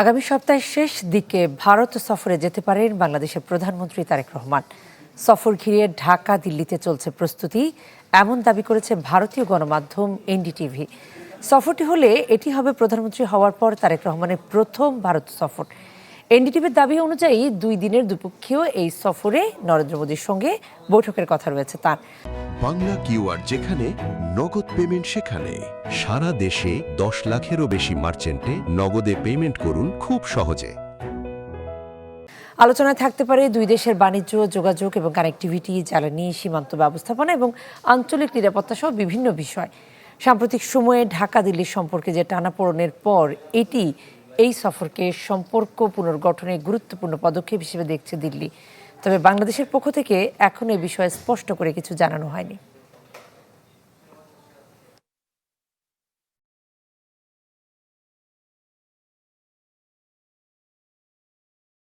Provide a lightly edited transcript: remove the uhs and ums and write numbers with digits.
আগামী সপ্তাহের শেষ দিকে ভারত সফরে যেতে পারেন বাংলাদেশের প্রধানমন্ত্রী তারেক রহমান। সফর ঘিরে ঢাকা দিল্লিতে চলছে প্রস্তুতি, এমন দাবি করেছে ভারতীয় গণমাধ্যম এনডিটিভি। সফরটি হলে এটি হবে প্রধানমন্ত্রী হওয়ার পর তারেক রহমানের প্রথম ভারত সফর। এনডিটিভির দাবি অনুযায়ী 2 দিনের দ্বিপক্ষীয় এই সফরে নরেন্দ্র মোদীর সঙ্গে বৈঠকের কথা রয়েছে তার। বাংলা কিউআর যেখানে নগদ পেমেন্ট সেখানে। সারা দেশে 10 লাখেরও বেশি মার্চেন্টে নগদে পেমেন্ট করুন খুব সহজে। আলোচনায় থাকতে পারে 2 দেশের বাণিজ্য, যোগাযোগ এবং কানেক্টিভিটি, জ্বালানি, সীমান্ত ব্যবস্থাপনা এবং আঞ্চলিক নিরাপত্তা সহ বিভিন্ন বিষয়। সাম্প্রতিক সময়ে ঢাকা দিল্লির সম্পর্কে যে টানাপোড়েনের পর এটি এই সফরকে সম্পর্ক পুনর্গঠনে গুরুত্বপূর্ণ পদক্ষেপ হিসেবে দেখছে দিল্লি। তবে বাংলাদেশের পক্ষ থেকে এখনো এই বিষয়ে স্পষ্ট করে কিছু জানানো হয়নি।